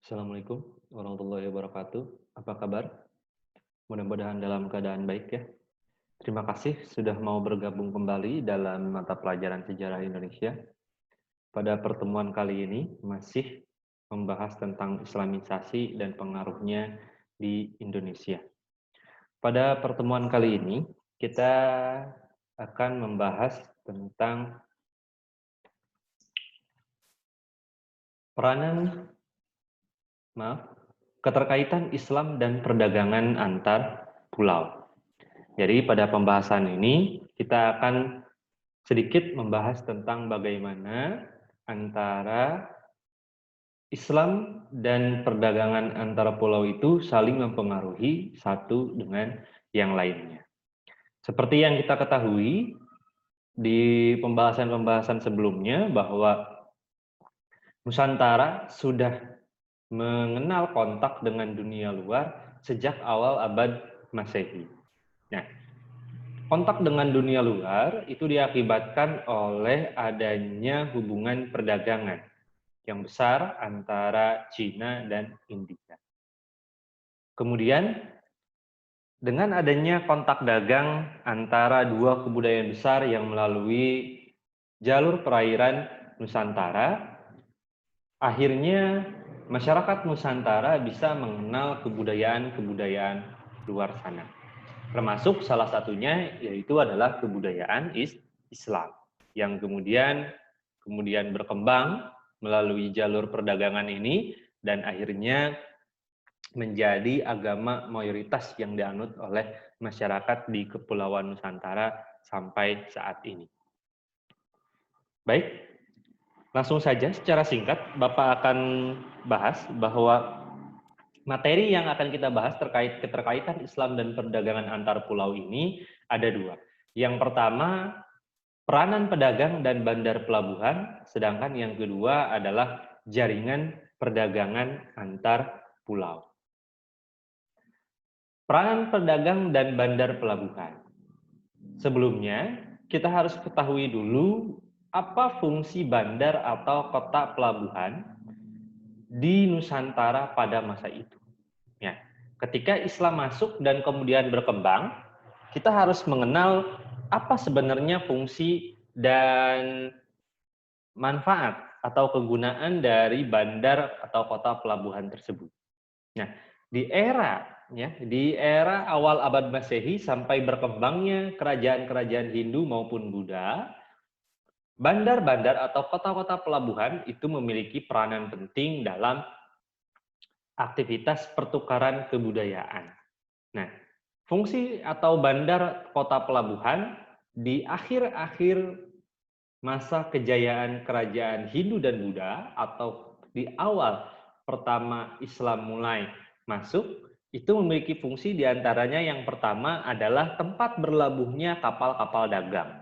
Assalamualaikum warahmatullahi wabarakatuh. Apa kabar? Mudah-mudahan dalam keadaan baik ya. Terima kasih sudah mau bergabung kembali dalam mata pelajaran sejarah Indonesia. Pada pertemuan kali ini masih membahas tentang Islamisasi dan pengaruhnya di Indonesia. Pada pertemuan kali ini kita akan membahas tentang peranan, keterkaitan Islam dan perdagangan antar pulau. Jadi pada pembahasan ini kita akan sedikit membahas tentang bagaimana antara Islam dan perdagangan antara pulau itu saling mempengaruhi satu dengan yang lainnya. Seperti yang kita ketahui di pembahasan-pembahasan sebelumnya bahwa Nusantara sudah mengenal kontak dengan dunia luar sejak awal abad Masehi. Nah, kontak dengan dunia luar itu diakibatkan oleh adanya hubungan perdagangan yang besar antara Cina dan India. Kemudian, dengan adanya kontak dagang antara dua kebudayaan besar yang melalui jalur perairan Nusantara, akhirnya masyarakat Nusantara bisa mengenal kebudayaan-kebudayaan luar sana. Termasuk salah satunya yaitu adalah kebudayaan Islam yang kemudian berkembang melalui jalur perdagangan ini dan akhirnya menjadi agama mayoritas yang dianut oleh masyarakat di Kepulauan Nusantara sampai saat ini. Baik, langsung saja secara singkat Bapak akan bahas bahwa materi yang akan kita bahas terkait keterkaitan Islam dan perdagangan antar pulau ini ada dua. Yang pertama, peranan pedagang dan bandar pelabuhan, sedangkan yang kedua adalah jaringan perdagangan antar pulau. Peranan pedagang dan bandar pelabuhan. Sebelumnya, kita harus ketahui dulu apa fungsi bandar atau kota pelabuhan di Nusantara pada masa itu. Ya, ketika Islam masuk dan kemudian berkembang, kita harus mengenal apa sebenarnya fungsi dan manfaat atau kegunaan dari bandar atau kota pelabuhan tersebut. Nah, di era awal abad Masehi sampai berkembangnya kerajaan-kerajaan Hindu maupun Buddha, bandar-bandar atau kota-kota pelabuhan itu memiliki peranan penting dalam aktivitas pertukaran kebudayaan. Nah, fungsi atau bandar kota pelabuhan di akhir-akhir masa kejayaan kerajaan Hindu dan Buddha atau di awal pertama Islam mulai masuk, itu memiliki fungsi diantaranya yang pertama adalah tempat berlabuhnya kapal-kapal dagang.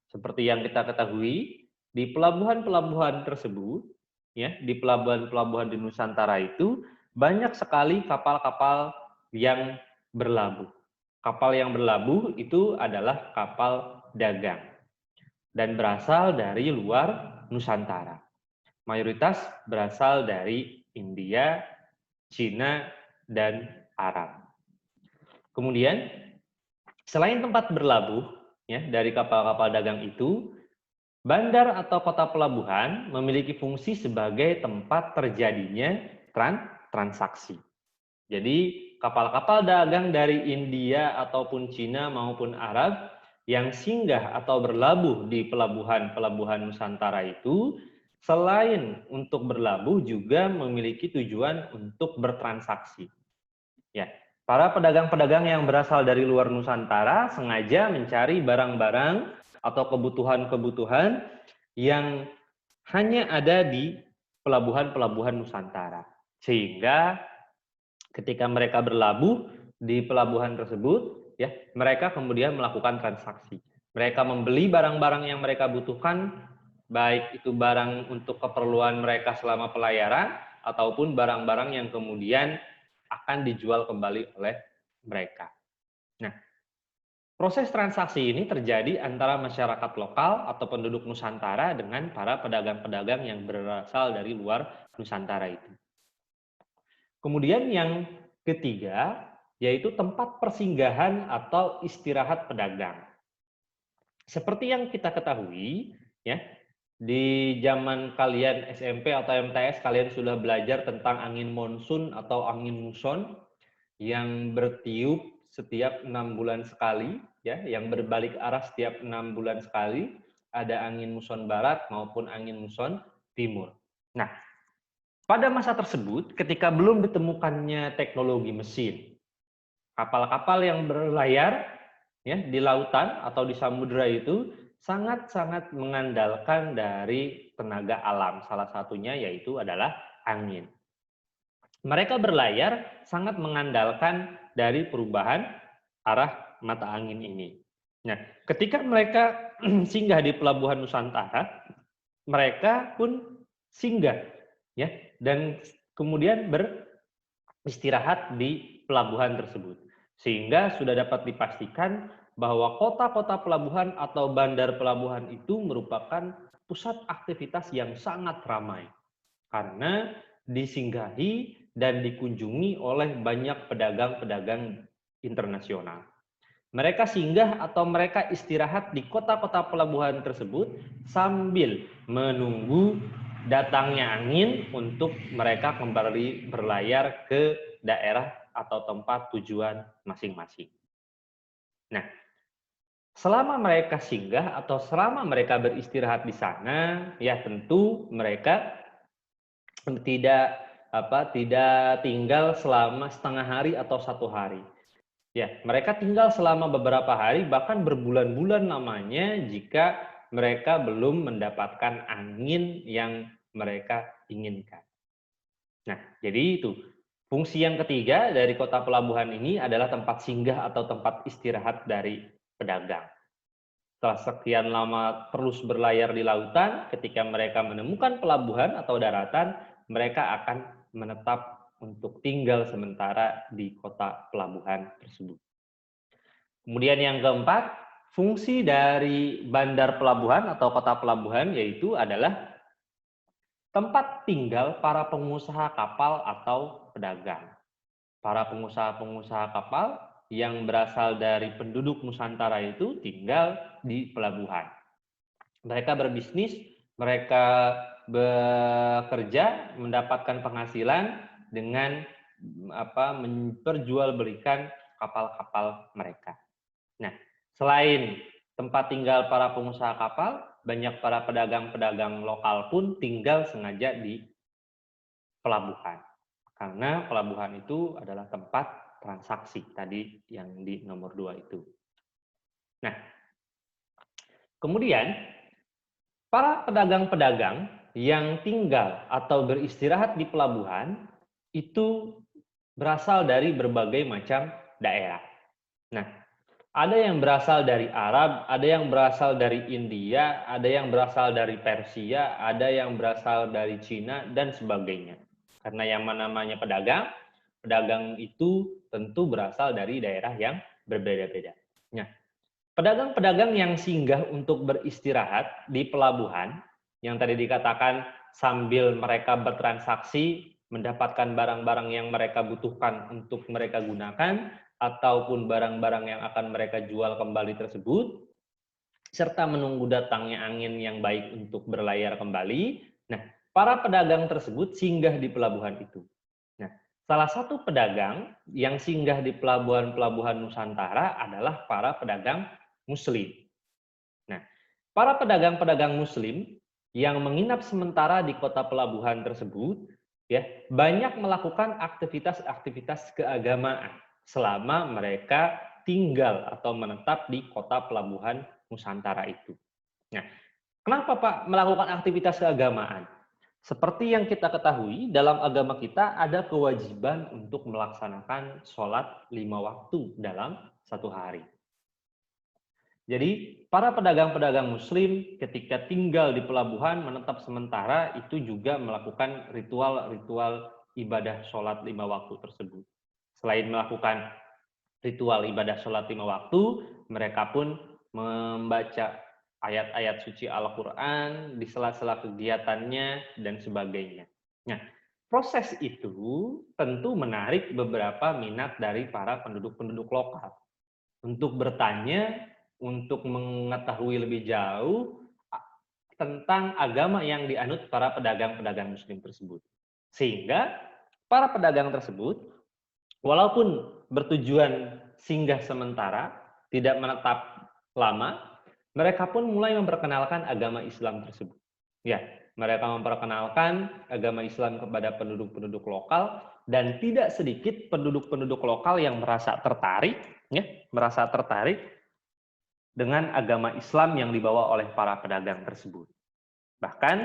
Seperti yang kita ketahui, di pelabuhan-pelabuhan tersebut, ya, di pelabuhan-pelabuhan di Nusantara itu banyak sekali kapal-kapal yang berlabuh. Kapal yang berlabuh itu adalah kapal dagang dan berasal dari luar Nusantara. Mayoritas berasal dari India, Cina, dan Arab. Kemudian, selain tempat berlabuh ya dari kapal-kapal dagang itu, bandar atau kota pelabuhan memiliki fungsi sebagai tempat terjadinya transaksi. Jadi, kapal-kapal dagang dari India ataupun Cina maupun Arab yang singgah atau berlabuh di pelabuhan-pelabuhan Nusantara itu, selain untuk berlabuh juga memiliki tujuan untuk bertransaksi. Ya, para pedagang-pedagang yang berasal dari luar Nusantara sengaja mencari barang-barang atau kebutuhan-kebutuhan yang hanya ada di pelabuhan-pelabuhan Nusantara. Sehingga ketika mereka berlabuh di pelabuhan tersebut, ya, mereka kemudian melakukan transaksi. Mereka membeli barang-barang yang mereka butuhkan, baik itu barang untuk keperluan mereka selama pelayaran, ataupun barang-barang yang kemudian akan dijual kembali oleh mereka. Nah, proses transaksi ini terjadi antara masyarakat lokal atau penduduk Nusantara dengan para pedagang-pedagang yang berasal dari luar Nusantara itu. Kemudian yang ketiga, yaitu tempat persinggahan atau istirahat pedagang. Seperti yang kita ketahui, ya, di zaman kalian SMP atau MTS, kalian sudah belajar tentang angin monsun atau angin muson yang bertiup setiap 6 bulan sekali, ya, yang berbalik arah setiap 6 bulan sekali. Ada angin muson barat maupun angin muson timur. Nah, pada masa tersebut, ketika belum ditemukannya teknologi mesin, kapal-kapal yang berlayar, ya, di lautan atau di samudera itu sangat-sangat mengandalkan dari tenaga alam. Salah satunya yaitu adalah angin. Mereka berlayar sangat mengandalkan dari perubahan arah mata angin ini. Nah, ketika mereka singgah di pelabuhan Nusantara, mereka pun singgah, ya, dan kemudian beristirahat di pelabuhan tersebut. Sehingga sudah dapat dipastikan bahwa kota-kota pelabuhan atau bandar pelabuhan itu merupakan pusat aktivitas yang sangat ramai karena disinggahi dan dikunjungi oleh banyak pedagang-pedagang internasional. Mereka singgah atau mereka istirahat di kota-kota pelabuhan tersebut sambil menunggu datangnya angin untuk mereka kembali berlayar ke daerah atau tempat tujuan masing-masing. Nah, selama mereka singgah atau selama mereka beristirahat di sana, ya tentu mereka tidak tinggal selama setengah hari atau 1 hari. Ya, mereka tinggal selama beberapa hari, bahkan berbulan-bulan lamanya jika mereka belum mendapatkan angin yang mereka inginkan. Nah, jadi itu. Fungsi yang ketiga dari kota pelabuhan ini adalah tempat singgah atau tempat istirahat dari pedagang. Setelah sekian lama terus berlayar di lautan, ketika mereka menemukan pelabuhan atau daratan, mereka akan menetap untuk tinggal sementara di kota pelabuhan tersebut. Kemudian yang keempat, fungsi dari bandar pelabuhan atau kota pelabuhan yaitu adalah tempat tinggal para pengusaha kapal atau pedagang. Para pengusaha-pengusaha kapal yang berasal dari penduduk Nusantara itu tinggal di pelabuhan. Mereka berbisnis, mereka bekerja, mendapatkan penghasilan dengan memperjualbelikan kapal-kapal mereka. Nah, selain tempat tinggal para pengusaha kapal, banyak para pedagang-pedagang lokal pun tinggal sengaja di pelabuhan. Karena pelabuhan itu adalah tempat transaksi tadi yang di nomor 2 itu. Nah, kemudian para pedagang-pedagang yang tinggal atau beristirahat di pelabuhan itu berasal dari berbagai macam daerah. Nah, ada yang berasal dari Arab, ada yang berasal dari India, ada yang berasal dari Persia, ada yang berasal dari Cina, dan sebagainya. Karena yang namanya pedagang itu tentu berasal dari daerah yang berbeda-beda. Nah, pedagang-pedagang yang singgah untuk beristirahat di pelabuhan, yang tadi dikatakan sambil mereka bertransaksi, mendapatkan barang-barang yang mereka butuhkan untuk mereka gunakan, ataupun barang-barang yang akan mereka jual kembali tersebut, serta menunggu datangnya angin yang baik untuk berlayar kembali. Nah, para pedagang tersebut singgah di pelabuhan itu. Nah, salah satu pedagang yang singgah di pelabuhan-pelabuhan Nusantara adalah para pedagang Muslim. Nah, para pedagang-pedagang Muslim yang menginap sementara di kota pelabuhan tersebut, ya, banyak melakukan aktivitas-aktivitas keagamaan selama mereka tinggal atau menetap di kota pelabuhan Nusantara itu. Nah, kenapa Pak melakukan aktivitas keagamaan? Seperti yang kita ketahui, dalam agama kita ada kewajiban untuk melaksanakan sholat 5 waktu dalam 1 hari. Jadi, para pedagang-pedagang Muslim ketika tinggal di pelabuhan menetap sementara itu juga melakukan ritual-ritual ibadah sholat 5 waktu tersebut. Selain melakukan ritual ibadah sholat 5 waktu, mereka pun membaca ayat-ayat suci Al-Quran di sela-sela kegiatannya dan sebagainya. Nah, proses itu tentu menarik beberapa minat dari para penduduk-penduduk lokal untuk bertanya, untuk mengetahui lebih jauh tentang agama yang dianut para pedagang-pedagang muslim tersebut. Sehingga para pedagang tersebut, walaupun bertujuan singgah sementara, tidak menetap lama, mereka pun mulai memperkenalkan agama Islam tersebut. Ya, mereka memperkenalkan agama Islam kepada penduduk-penduduk lokal, dan tidak sedikit penduduk-penduduk lokal yang merasa tertarik, ya, merasa tertarik dengan agama Islam yang dibawa oleh para pedagang tersebut. Bahkan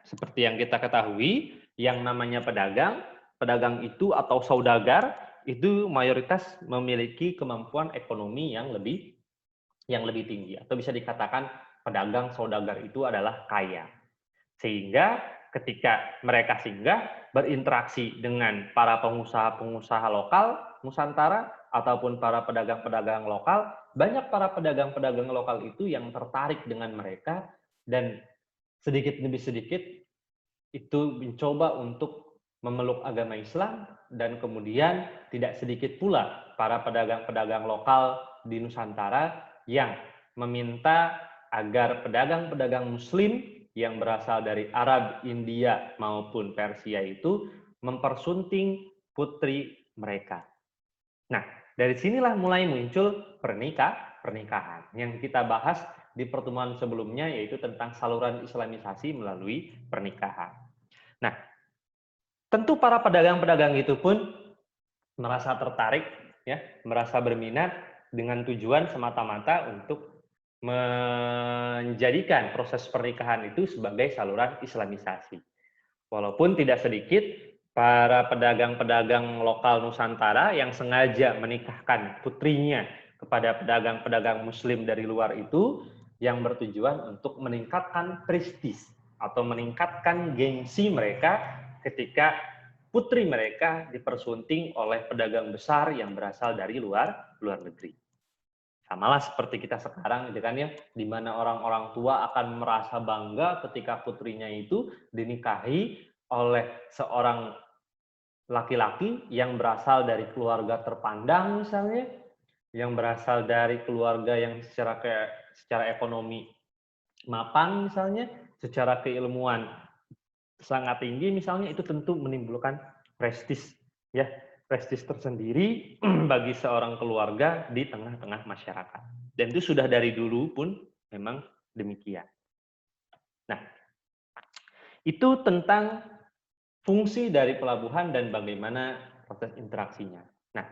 seperti yang kita ketahui, yang namanya pedagang, pedagang itu atau saudagar itu mayoritas memiliki kemampuan ekonomi yang lebih tinggi, atau bisa dikatakan pedagang saudagar itu adalah kaya. Sehingga ketika mereka singgah berinteraksi dengan para pengusaha-pengusaha lokal Nusantara ataupun para pedagang-pedagang lokal, banyak para pedagang-pedagang lokal itu yang tertarik dengan mereka, dan sedikit demi sedikit itu mencoba untuk memeluk agama Islam, dan kemudian tidak sedikit pula para pedagang-pedagang lokal di Nusantara yang meminta agar pedagang-pedagang muslim yang berasal dari Arab, India maupun Persia itu mempersunting putri mereka. Nah, dari sinilah mulai muncul pernikahan yang kita bahas di pertemuan sebelumnya, yaitu tentang saluran islamisasi melalui pernikahan. Nah, tentu para pedagang-pedagang itu pun merasa tertarik, ya, merasa berminat dengan tujuan semata-mata untuk menjadikan proses pernikahan itu sebagai saluran islamisasi. Walaupun tidak sedikit para pedagang-pedagang lokal Nusantara yang sengaja menikahkan putrinya kepada pedagang-pedagang muslim dari luar itu, yang bertujuan untuk meningkatkan prestis atau meningkatkan gengsi mereka ketika putri mereka dipersunting oleh pedagang besar yang berasal dari luar negeri. Samalah seperti kita sekarang, gitu kan ya, di mana orang-orang tua akan merasa bangga ketika putrinya itu dinikahi oleh seorang laki-laki yang berasal dari keluarga terpandang misalnya, yang berasal dari keluarga yang secara ekonomi mapan misalnya, secara keilmuan sangat tinggi misalnya, itu tentu menimbulkan prestis, ya, prestis tersendiri bagi seorang keluarga di tengah-tengah masyarakat. Dan itu sudah dari dulu pun memang demikian. Nah, itu tentang fungsi dari pelabuhan dan bagaimana proses interaksinya. Nah,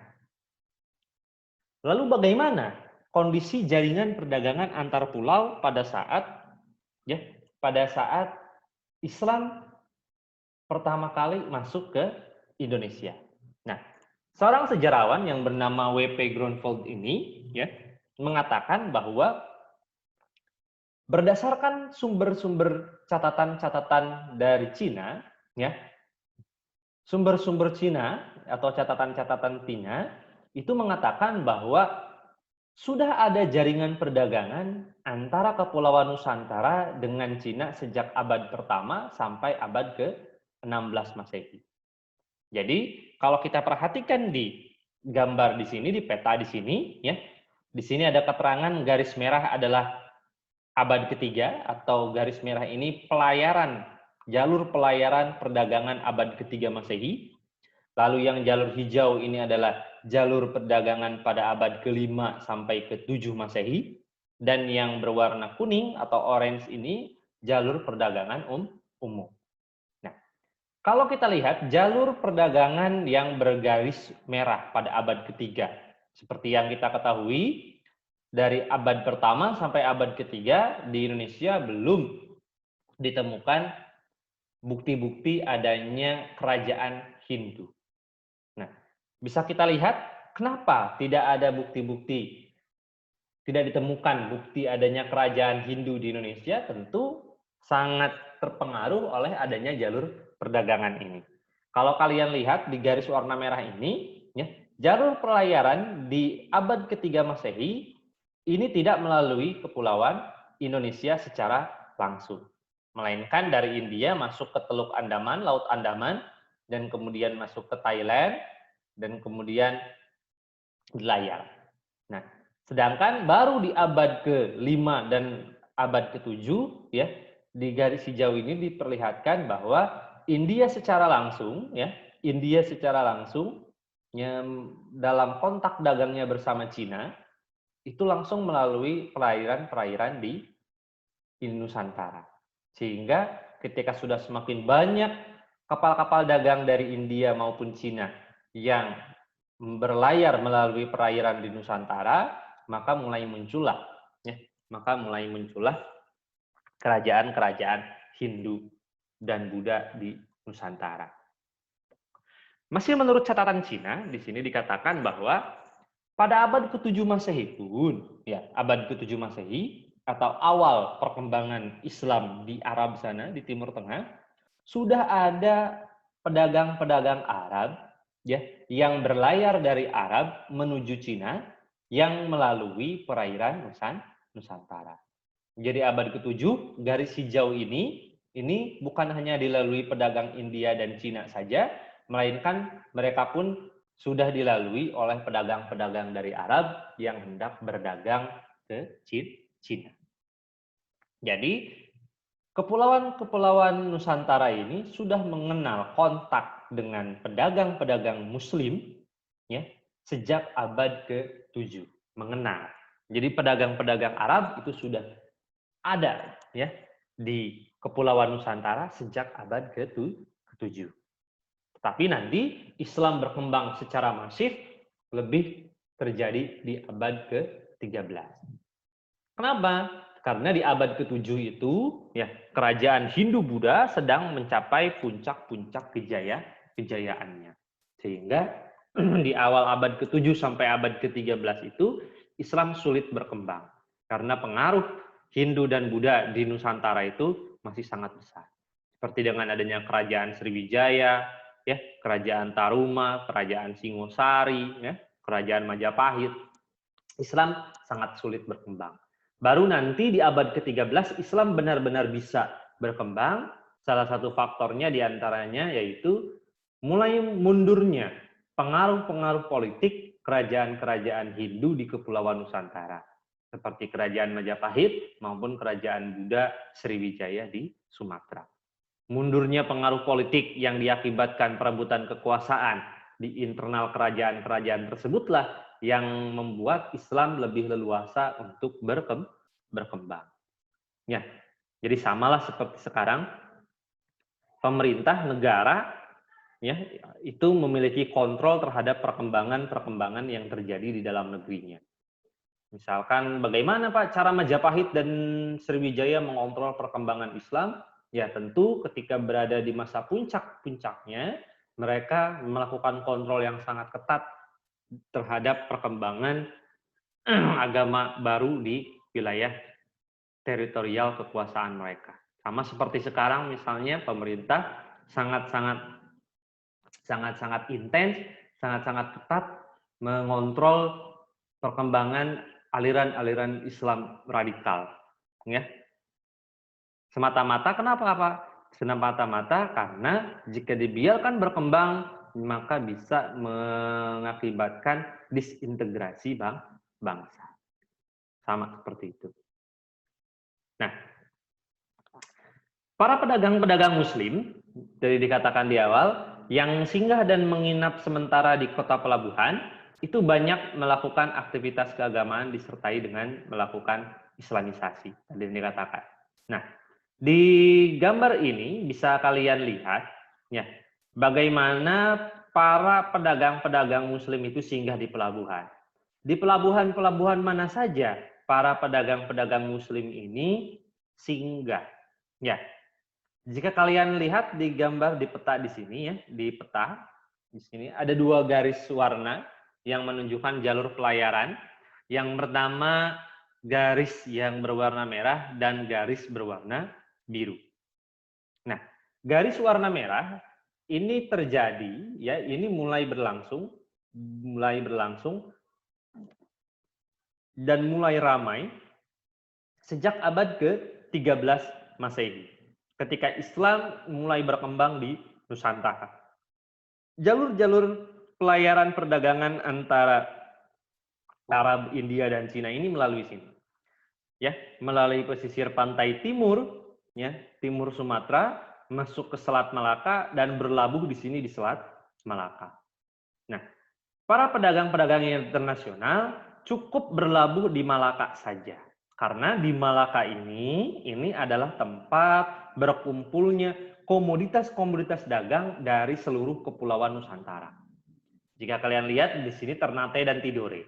lalu bagaimana kondisi jaringan perdagangan antar pulau pada saat Islam pertama kali masuk ke Indonesia? Nah, seorang sejarawan yang bernama W.P. Grunwald ini, ya, mengatakan bahwa berdasarkan sumber-sumber catatan-catatan dari Cina, ya, sumber-sumber Cina atau catatan-catatan Cina itu mengatakan bahwa sudah ada jaringan perdagangan antara Kepulauan Nusantara dengan Cina sejak abad pertama sampai abad ke-16 Masehi. Jadi, kalau kita perhatikan di gambar di sini, di peta di sini, ya, di sini ada keterangan garis merah adalah abad ketiga, atau garis merah ini jalur pelayaran perdagangan abad ketiga Masehi. Lalu yang jalur hijau ini adalah jalur perdagangan pada abad ke-5 sampai ke-7 Masehi. Dan yang berwarna kuning atau orange ini jalur perdagangan umum. Nah, kalau kita lihat jalur perdagangan yang bergaris merah pada abad ketiga, seperti yang kita ketahui, dari abad pertama sampai abad ketiga di Indonesia belum ditemukan bukti-bukti adanya kerajaan Hindu. Nah, bisa kita lihat kenapa tidak ada bukti-bukti, tidak ditemukan bukti adanya kerajaan Hindu di Indonesia. Tentu sangat terpengaruh oleh adanya jalur perdagangan ini. Kalau kalian lihat di garis warna merah ini, ya, jalur pelayaran di abad ketiga Masehi ini tidak melalui kepulauan Indonesia secara langsung, melainkan dari India masuk ke Teluk Andaman, Laut Andaman, dan kemudian masuk ke Thailand, dan kemudian di layar. Nah, sedangkan baru di abad ke-5 dan abad ke-7 ya, di garis hijau ini diperlihatkan bahwa India secara langsung ya, India secara langsung dalam kontak dagangnya bersama Cina itu langsung melalui perairan-perairan di Nusantara. Sehingga ketika sudah semakin banyak kapal-kapal dagang dari India maupun Cina yang berlayar melalui perairan di Nusantara, maka mulai muncullah kerajaan-kerajaan Hindu dan Buddha di Nusantara. Masih menurut catatan Cina, di sini dikatakan bahwa pada abad ke-7 Masehi pun, ya, abad ke-7 Masehi atau awal perkembangan Islam di Arab sana, di Timur Tengah, sudah ada pedagang-pedagang Arab ya yang berlayar dari Arab menuju Cina yang melalui perairan Nusantara. Jadi abad ke-7 garis hijau ini bukan hanya dilalui pedagang India dan Cina saja, melainkan mereka pun sudah dilalui oleh pedagang-pedagang dari Arab yang hendak berdagang ke Cina. Jadi kepulauan Nusantara ini sudah mengenal kontak dengan pedagang-pedagang Muslim ya sejak abad ke-7, mengenal. Jadi pedagang-pedagang Arab itu sudah ada ya di Kepulauan Nusantara sejak abad ke-7. Tetapi nanti Islam berkembang secara masif lebih terjadi di abad ke-13. Kenapa? Karena di abad ke-7 itu ya kerajaan Hindu-Buddha sedang mencapai puncak-puncak kejayaannya. Sehingga di awal abad ke-7 sampai abad ke-13 itu Islam sulit berkembang karena pengaruh Hindu dan Buddha di Nusantara itu masih sangat besar. Seperti dengan adanya kerajaan Sriwijaya, ya, kerajaan Taruma, kerajaan Singosari, ya, kerajaan Majapahit, Islam sangat sulit berkembang. Baru nanti di abad ke-13 Islam benar-benar bisa berkembang. Salah satu faktornya diantaranya yaitu mulai mundurnya pengaruh-pengaruh politik kerajaan-kerajaan Hindu di Kepulauan Nusantara. Seperti kerajaan Majapahit maupun kerajaan Buddha Sriwijaya di Sumatera. Mundurnya pengaruh politik yang diakibatkan perebutan kekuasaan di internal kerajaan-kerajaan tersebutlah yang membuat Islam lebih leluasa untuk berkembang. Ya, jadi samalah seperti sekarang, pemerintah negara ya itu memiliki kontrol terhadap perkembangan-perkembangan yang terjadi di dalam negerinya. Misalkan bagaimana Pak cara Majapahit dan Sriwijaya mengontrol perkembangan Islam? Ya tentu ketika berada di masa puncak-puncaknya, mereka melakukan kontrol yang sangat ketat terhadap perkembangan agama baru di wilayah teritorial kekuasaan mereka. Sama seperti sekarang misalnya pemerintah sangat-sangat intens, sangat-sangat ketat mengontrol perkembangan aliran-aliran Islam radikal. Ya. Semata-mata kenapa Pak? Semata-mata karena jika dibiarkan berkembang maka bisa mengakibatkan disintegrasi bangsa. Sama seperti itu. Nah, para pedagang-pedagang Muslim, dari dikatakan di awal, yang singgah dan menginap sementara di kota pelabuhan, itu banyak melakukan aktivitas keagamaan disertai dengan melakukan islamisasi. Tadi dikatakan. Nah, di gambar ini bisa kalian lihat, ya, bagaimana para pedagang-pedagang Muslim itu singgah di pelabuhan. Di pelabuhan-pelabuhan mana saja para pedagang-pedagang Muslim ini singgah. Ya, jika kalian lihat di gambar di peta di sini ya, di peta di sini ada dua garis warna yang menunjukkan jalur pelayaran. Yang pertama garis yang berwarna merah dan garis berwarna biru. Nah, garis warna merah ini terjadi ya, ini mulai berlangsung dan mulai ramai sejak abad ke-13 Masehi. Ketika Islam mulai berkembang di Nusantara. jalur-jalur pelayaran perdagangan antara Arab, India, dan Cina ini melalui sini. Ya, melalui pesisir pantai timur, ya, timur Sumatera, masuk ke Selat Malaka dan berlabuh di sini di Selat Malaka. Nah, para pedagang-pedagang internasional cukup berlabuh di Malaka saja. Karena di Malaka ini adalah tempat berkumpulnya komoditas-komoditas dagang dari seluruh kepulauan Nusantara. Jika kalian lihat di sini Ternate dan Tidore.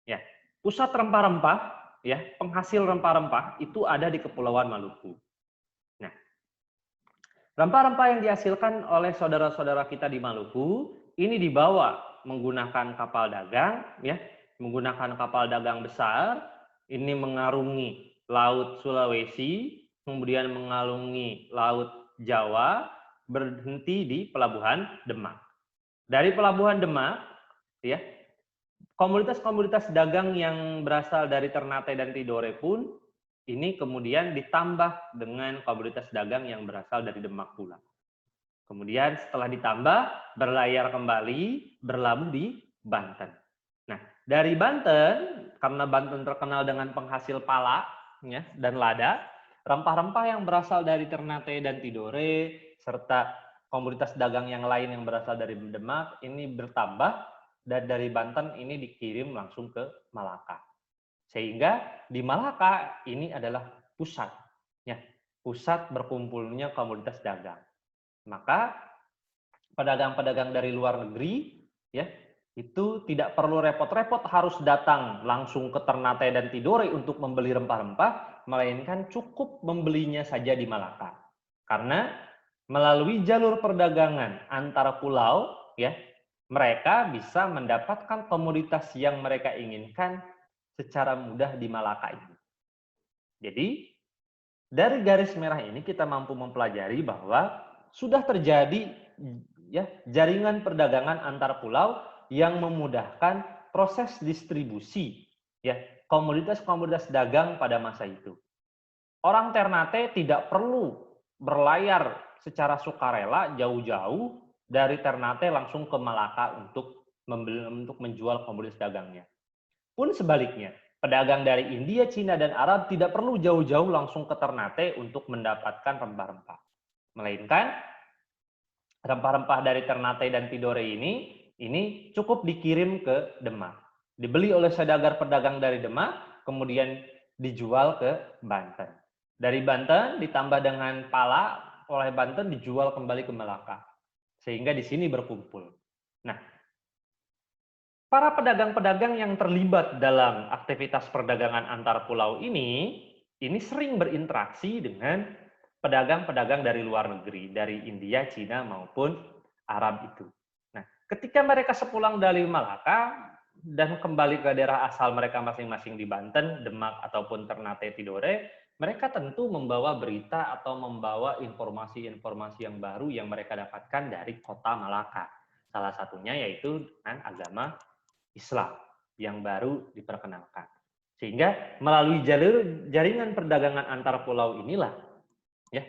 Ya, pusat rempah-rempah, ya, penghasil rempah-rempah itu ada di Kepulauan Maluku. Nah, rempah-rempah yang dihasilkan oleh saudara-saudara kita di Maluku ini dibawa menggunakan kapal dagang, ya, menggunakan kapal dagang besar, ini mengarungi Laut Sulawesi, kemudian mengarungi Laut Jawa, berhenti di Pelabuhan Demak. Dari Pelabuhan Demak, ya, komoditas-komoditas dagang yang berasal dari Ternate dan Tidore pun ini kemudian ditambah dengan komoditas dagang yang berasal dari Demak pula. Kemudian setelah ditambah, berlayar kembali, berlabuh di Banten. Nah, dari Banten, karena Banten terkenal dengan penghasil pala, ya, dan lada, rempah-rempah yang berasal dari Ternate dan Tidore, serta komoditas dagang yang lain yang berasal dari Demak, ini bertambah, dan dari Banten ini dikirim langsung ke Malaka. Sehingga di Malaka ini adalah pusat, ya, pusat berkumpulnya komoditas dagang. Maka pedagang-pedagang dari luar negeri, ya, itu tidak perlu repot-repot harus datang langsung ke Ternate dan Tidore untuk membeli rempah-rempah, melainkan cukup membelinya saja di Malaka. Karena melalui jalur perdagangan antara pulau, ya, mereka bisa mendapatkan komoditas yang mereka inginkan secara mudah di Malaka ini. Jadi, dari garis merah ini kita mampu mempelajari bahwa sudah terjadi, ya, jaringan perdagangan antar pulau yang memudahkan proses distribusi, ya, komoditas-komoditas dagang pada masa itu. Orang Ternate tidak perlu berlayar secara sukarela jauh-jauh dari Ternate langsung ke Malaka untuk menjual komoditas dagangnya. Pun sebaliknya, pedagang dari India, Cina, dan Arab tidak perlu jauh-jauh langsung ke Ternate untuk mendapatkan rempah-rempah. Melainkan, rempah-rempah dari Ternate dan Tidore ini cukup dikirim ke Demak. Dibeli oleh saudagar pedagang dari Demak, kemudian dijual ke Banten. Dari Banten ditambah dengan pala oleh Banten dijual kembali ke Malaka. Sehingga di sini berkumpul. Nah, para pedagang-pedagang yang terlibat dalam aktivitas perdagangan antar pulau ini sering berinteraksi dengan pedagang-pedagang dari luar negeri, dari India, Cina, maupun Arab itu. Nah, ketika mereka sepulang dari Malaka dan kembali ke daerah asal mereka masing-masing di Banten, Demak, ataupun Ternate, Tidore, mereka tentu membawa berita atau membawa informasi-informasi yang baru yang mereka dapatkan dari kota Malaka. Salah satunya yaitu dengan agama Islam yang baru diperkenalkan. Sehingga melalui jaringan perdagangan antar pulau inilah, ya,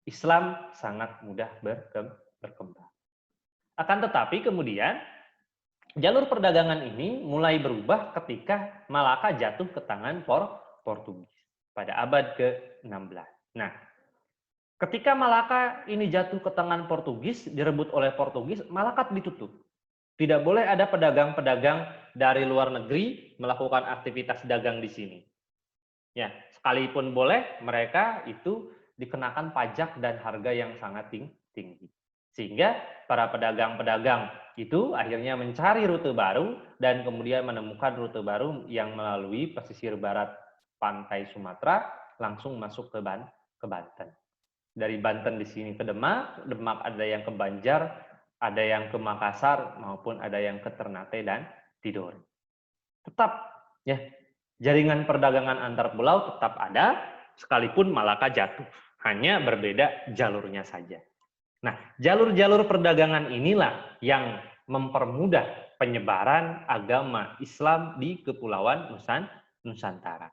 Islam sangat mudah berkembang. Akan tetapi kemudian jalur perdagangan ini mulai berubah ketika Malaka jatuh ke tangan Portugis pada abad ke-16. Nah, ketika Malaka ini jatuh ke tangan Portugis, direbut oleh Portugis, Malaka ditutup. Tidak boleh ada pedagang-pedagang dari luar negeri melakukan aktivitas dagang di sini. Ya, sekalipun boleh, mereka itu dikenakan pajak dan harga yang sangat tinggi. Sehingga para pedagang-pedagang itu akhirnya mencari rute baru dan kemudian menemukan rute baru yang melalui pesisir barat pantai Sumatera langsung masuk ke Banten. Dari Banten di sini ke Demak, Demak ada yang ke Banjar, ada yang ke Makassar, maupun ada yang ke Ternate dan Tidore. Tetap, ya, jaringan perdagangan antar pulau tetap ada, sekalipun Malaka jatuh. Hanya berbeda jalurnya saja. Nah, jalur-jalur perdagangan inilah yang mempermudah penyebaran agama Islam di Kepulauan Nusantara.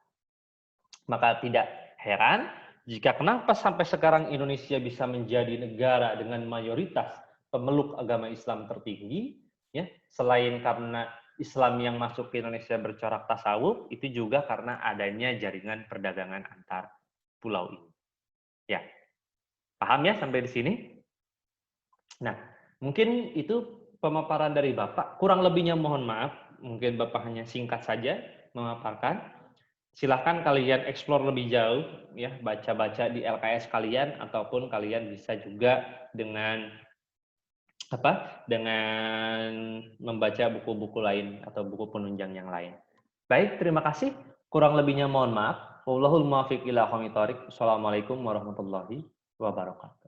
Maka tidak heran jika kenapa sampai sekarang Indonesia bisa menjadi negara dengan mayoritas pemeluk agama Islam tertinggi, ya. Selain karena Islam yang masuk ke Indonesia bercorak tasawuf, itu juga karena adanya jaringan perdagangan antar pulau ini. Ya, paham ya sampai di sini? Nah, mungkin itu pemaparan dari Bapak. Kurang lebihnya mohon maaf, mungkin Bapak hanya singkat saja memaparkan. Silahkan kalian explore lebih jauh, ya, baca-baca di LKS kalian, ataupun kalian bisa juga dengan dengan membaca buku-buku lain atau buku penunjang yang lain. Baik, terima kasih. Kurang lebihnya mohon maaf. Wallahul muwaffiq ila aqwamit thoriq. Assalamualaikum warahmatullahi wabarakatuh.